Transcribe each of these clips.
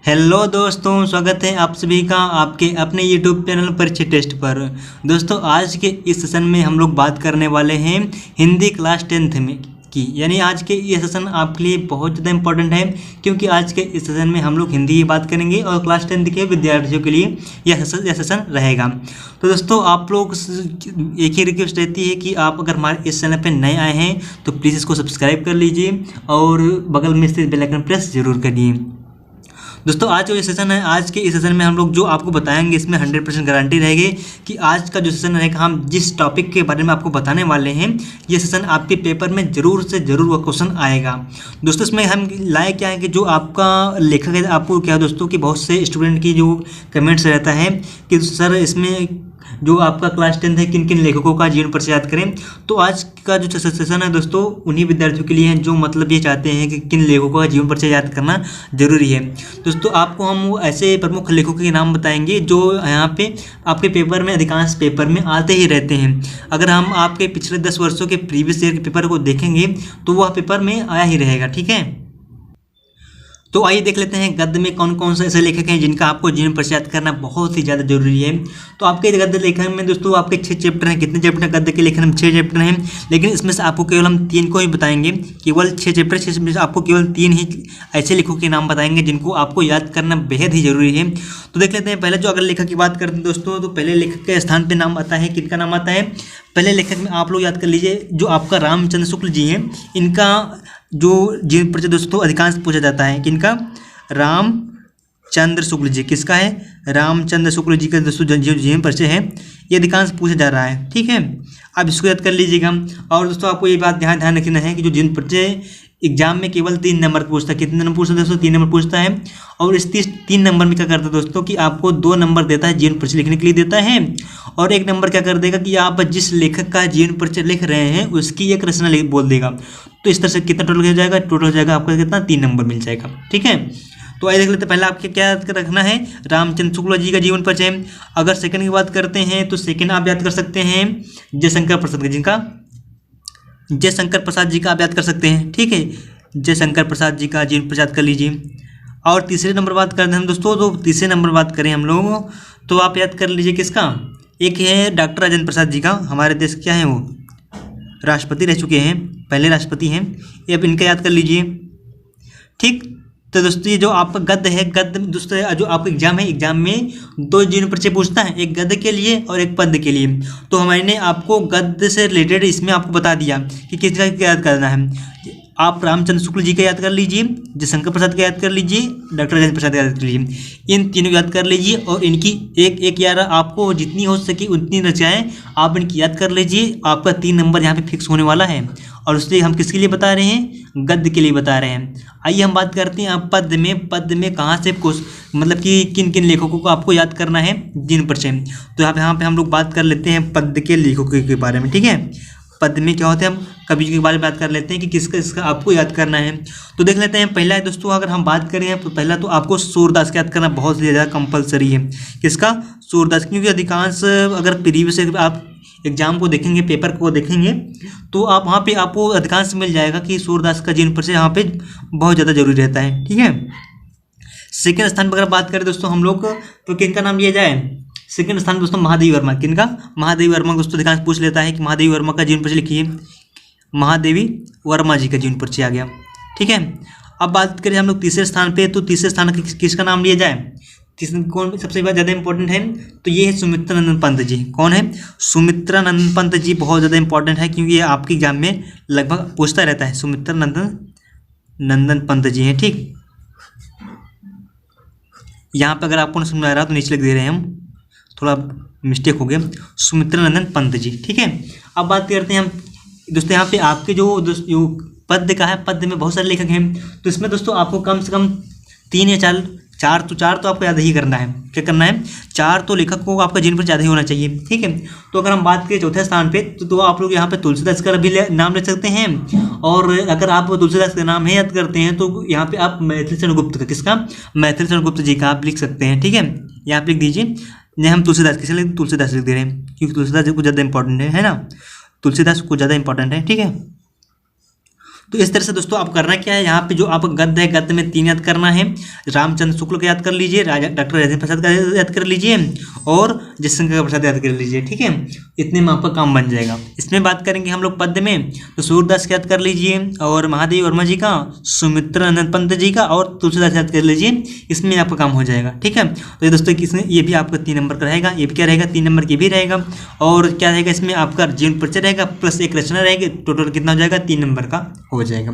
Hello दोस्तों, स्वागत है आप सभी का आपके अपने यूट्यूब चैनल परिचय टेस्ट पर। दोस्तों, आज के इस सेशन में हम लोग बात करने वाले हैं हिंदी क्लास 10th में की। यानी आज के ये सेशन आपके लिए बहुत ज़्यादा इंपॉर्टेंट है, क्योंकि आज के इस सेशन में हम लोग हिंदी की बात करेंगे और क्लास 10th के विद्यार्थियों के लिए यह सेशन रहेगा। तो दोस्तों, आप लोग एक ही रिक्वेस्ट रहती है कि आप अगर हमारे इस चैनल पर नए आए हैं तो प्लीज़ इसको सब्सक्राइब कर लीजिए और बगल में से बेल आइकन प्रेस जरूर करिए। दोस्तों, आज का जो सेशन है, आज के इस सेशन में हम लोग जो आपको बताएंगे इसमें 100% गारंटी रहेगी कि आज का जो सेशन रहेगा, हम जिस टॉपिक के बारे में आपको बताने वाले हैं ये सेशन आपके पेपर में ज़रूर से ज़रूर वो क्वेश्चन आएगा। दोस्तों, इसमें हम लाए क्या है कि जो आपका लेखक है, आपको क्या दोस्तों कि बहुत से स्टूडेंट की जो कमेंट्स रहता है कि सर इसमें जो आपका क्लास 10th है किन किन लेखकों का जीवन परिचय याद करें। तो आज का जो सेशन है दोस्तों उन्हीं विद्यार्थियों के लिए है जो मतलब ये चाहते हैं कि किन लेखकों का जीवन परिचय याद करना जरूरी है। दोस्तों, आपको हम ऐसे प्रमुख लेखकों के नाम बताएंगे जो यहाँ पे आपके पेपर में, अधिकांश पेपर में आते ही रहते हैं। अगर हम आपके पिछले 10 वर्षों के प्रीवियस ईयर के पेपर को देखेंगे तो वह पेपर में आया ही रहेगा। ठीक है, तो आइए देख लेते हैं गद्य में कौन कौन से ऐसे लेखक हैं जिनका आपको जीवन परिचय याद करना बहुत ही ज़्यादा जरूरी है। तो आपके गद्य लेखन में दोस्तों आपके 6 चैप्टर हैं। कितने चैप्टर हैं गद्य के लेखन में? 6 चैप्टर हैं, लेकिन इसमें से आपको केवल हम 3 को ही बताएंगे। केवल 6 चैप्टर, 6 में से आपको केवल 3 ही ऐसे लेखकों के नाम बताएंगे जिनको आपको याद करना बेहद ही जरूरी है। तो देख लेते हैं पहले जो अगर लेखक की बात करते हैं दोस्तों, तो पहले लेखक के स्थान पर नाम आता है, किनका नाम आता है? पहले लेखक में आप लोग याद कर लीजिए जो आपका रामचंद्र शुक्ल जी हैं। इनका जो जीवन परिचय दोस्तों अधिकांश पूछा जाता है, किनका? रामचंद्र शुक्ल जी। किसका है? रामचंद्र शुक्ल जी का दोस्तों जीवन परिचय है, ये अधिकांश पूछा जा रहा है। ठीक है, आप इसको याद कर लीजिएगा। और दोस्तों आपको ये बात ध्यान रखना है कि जो जीवन परिचय एग्जाम में केवल 3 नंबर पूछता है। कितने नंबर पूछता है दोस्तों? 3 नंबर पूछता है। और इस 3 नंबर में क्या करता है दोस्तों कि आपको 2 नंबर देता है जीवन परिचय लिखने के लिए देता है, और 1 नंबर क्या कर देगा कि आप जिस लेखक का जीवन परिचय लिख रहे हैं उसकी एक रचना बोल देगा। तो इस तरह से कितना टोटल हो जाएगा? टोटल हो जाएगा आपका कितना? 3 नंबर मिल जाएगा। ठीक है, तो आइए देख लेते हैं पहले आपके क्या याद रखना है? रामचंद्र शुक्ल जी का जीवन परिचय। अगर सेकंड की बात करते हैं तो सेकंड आप याद कर सकते हैं जयशंकर प्रसाद जी का। जयशंकर प्रसाद जी का आप याद कर सकते हैं। ठीक है, जयशंकर प्रसाद जी का जीवन परिचय याद कर लीजिए। और तीसरे नंबर बात करते हैं हम दोस्तों, तो तीसरे नंबर बात करें हम लोग तो आप याद कर लीजिए किसका? एक है डॉक्टर राजेंद्र प्रसाद जी का। हमारे देश क्या है वो? राष्ट्रपति रह चुके हैं, पहले राष्ट्रपति हैं। ये अब इनका याद कर लीजिए। ठीक, तो दोस्तों ये जो आपका गद्य है, गद्य दोस्तों जो आपका एग्जाम है, एग्जाम में 2 जीवन परिचय पूछता है, एक गद्य के लिए और एक पद्य के लिए। तो मैंने आपको गद्य से रिलेटेड इसमें आपको बता दिया कि किसका क्या याद करना है। आप रामचंद्र शुक्ल जी का याद कर लीजिए, जयशंकर प्रसाद का याद कर लीजिए, डॉक्टर राजेंद्र प्रसाद का याद कर लीजिए। इन तीनों को याद कर लीजिए और इनकी एक यार आपको जितनी हो सके उतनी रचनाएं आप इनकी याद कर लीजिए। आपका 3 नंबर यहाँ पे फिक्स होने वाला है। और उससे हम किसके लिए बता रहे हैं? गद्य के लिए बता रहे हैं। आइए हम बात करते हैं आप पद्य में। पद्य में कहाँ से मतलब कि किन किन लेखकों को आपको याद करना है जीवन परिचय। तो यहाँ पे हम लोग बात कर लेते हैं पद्य के लेखकों के बारे में। ठीक है, पद्य में क्या होते हैं, हम कवि के बारे में बात कर लेते हैं कि किसका आपको याद करना है। तो देख लेते हैं पहला है दोस्तों, अगर हम बात करें तो पहला तो आपको सूरदास का याद करना बहुत ज़्यादा कंपलसरी है। किसका? सूरदास। क्योंकि अधिकांश अगर प्रीवियस आप एग्जाम को देखेंगे, पेपर को देखेंगे तो आप वहाँ पे आपको अधिकांश मिल जाएगा कि सूरदास का जीवन परिचय यहाँ पे बहुत ज़्यादा जरूरी रहता है। ठीक है, सेकेंड स्थान पर अगर बात करें दोस्तों हम लोग तो किनका नाम लिया जाए? सेकंड स्थान दोस्तों महादेवी वर्मा। किनका? महादेवी वर्मा दोस्तों अधिकांश पूछ लेता है कि महादेवी वर्मा का जीवन परिचय लिखिए। महादेवी वर्मा जी का जीवन परिचय आ गया। ठीक है, अब बात करें हम लोग तीसरे स्थान पे, तो तीसरे स्थान किसका नाम लिया जाए? तीसरे कौन सबसे ज़्यादा इंपॉर्टेंट है? तो ये है सुमित्रानंद पंत जी। कौन है? सुमित्रानंद पंत जी बहुत ज़्यादा इंपॉर्टेंट है, क्योंकि ये आपके एग्जाम में लगभग पूछता रहता है। सुमित्रानंदन पंत जी हैं। ठीक, यहाँ पर अगर आपको नहीं समझ आ रहा तो नीचे लिख दे रहे हैं, हम थोड़ा मिस्टेक हो गया। सुमित्रानंदन पंत जी। ठीक है, अब बात करते हैं हम दोस्तों यहाँ पे आपके जो पद्य का है, पद्य में बहुत सारे लेखक हैं। तो इसमें दोस्तों आपको कम से कम 3 या 4 तो आपको याद ही करना है। क्या करना है? 4 तो लेखक को आपका जीवन परिचय ज़्यादा ही होना चाहिए। ठीक है, तो अगर हम बात करें चौथे स्थान पे तो आप लोग यहाँ पे तुलसीदास का भी नाम ले सकते हैं। और अगर आप तुलसीदास का नाम है याद करते हैं तो यहाँ पे आप मैथिली शरण गुप्त का, किसका? मैथिली शरण गुप्त जी का आप लिख सकते हैं। ठीक है, यहाँ पे लिख दीजिए। नहीं, हम तुलसीदास किसे लिख? तुलसीदास लिख दे रहे हैं, क्योंकि तुलसीदास को ज़्यादा इंपॉर्टेंट है ना, तुलसीदास को ज़्यादा इंपॉर्टेंट है। ठीक है, तो इस तरह से दोस्तों आप करना क्या है, यहाँ पे जो आप गद्य है, गद्य में 3 याद करना है। रामचंद्र शुक्ल को याद कर लीजिए, राजा डॉक्टर राजेंद्र प्रसाद का याद कर लीजिए और जयशंकर प्रसाद याद कर लीजिए। ठीक है, इतने में आपका काम बन जाएगा। इसमें बात करेंगे हम लोग पद्य में, तो सूरदास का याद कर लीजिए और महादेव वर्मा जी का, सुमित्रानंद पंत जी का और तुलसीदास याद कर लीजिए। इसमें आपका काम हो जाएगा। ठीक है, तो ये दोस्तों इसमें ये भी आपका 3 नंबर का रहेगा, ये भी क्या रहेगा 3 नंबर की भी रहेगा। और क्या रहेगा इसमें आपका जीवन परिचय रहेगा प्लस एक रचना रहेगी। टोटल कितना हो जाएगा 3 नंबर का हो जाएगा।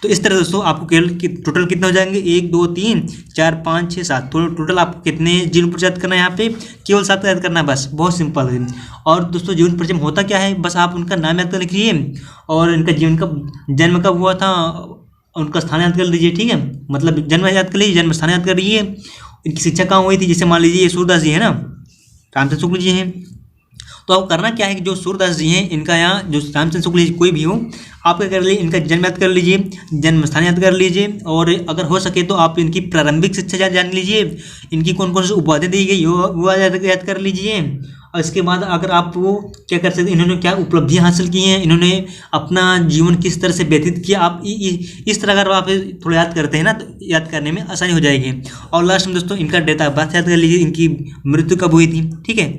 तो इस तरह दोस्तों आपको केवल टोटल कितना हो जाएंगे 1 2 3 4 5 6 7, तो टोटल आपको कितने जीवन परिचय याद करना है, यहाँ पे केवल 7 याद करना है बस, बहुत सिंपल है। और दोस्तों जीवन परिचय में होता क्या है, बस आप उनका नाम याद कर लिखिए और इनका जीवन का जन्म कब हुआ था, उनका स्थान याद कर लीजिए। ठीक है, मतलब जन्म याद कर लीजिए, जन्म स्थान याद कर लीजिए, इनकी शिक्षा कहाँ हुई थी। जैसे मान लीजिए ये सूरदास जी है ना, रामचंद्र शुक्ल जी हैं, तो आप करना क्या है कि जो सूरदास जी हैं इनका यहाँ जो रामचंद्र शुक्ल जी कोई भी हो, आप क्या कर लीजिए इनका जन्म याद कर लीजिए, जन्म स्थान याद कर लीजिए और अगर हो सके तो आप इनकी प्रारंभिक शिक्षा जान लीजिए, इनकी कौन कौन सी उपाधि दी गई वो याद कर लीजिए। और इसके बाद अगर आप वो क्या कर सकते हैं, इन्होंने क्या उपलब्धियां हासिल की हैं, इन्होंने अपना जीवन किस तरह से व्यतीत किया, आप इस तरह अगर आप थोड़ा याद करते हैं ना तो याद करने में आसानी हो जाएगी। और लास्ट में दोस्तों इनका डेट ऑफ बर्थ याद कर लीजिए, इनकी मृत्यु कब हुई थी। ठीक है,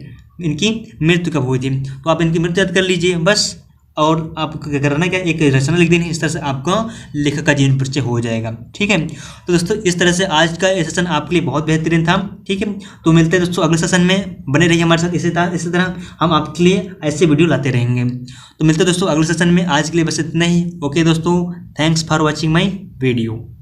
इनकी मृत्यु कब हुई थी, तो आप इनकी मृत्यु याद कर लीजिए बस। और आपको क्या करना है, क्या एक रचना लिख देनी है, इस तरह से आपका लेखक का जीवन परिचय हो जाएगा। ठीक है, तो दोस्तों इस तरह से आज का ये सेशन आपके लिए बहुत बेहतरीन था। ठीक है, तो मिलते हैं दोस्तों अगले सेशन में, बने रहिए हमारे साथ। इसी तरह हम आपके लिए ऐसे वीडियो लाते रहेंगे। तो मिलते हैं दोस्तों अगले सेशन में, आज के लिए बस इतना ही। ओके दोस्तों, thanks for watching my video.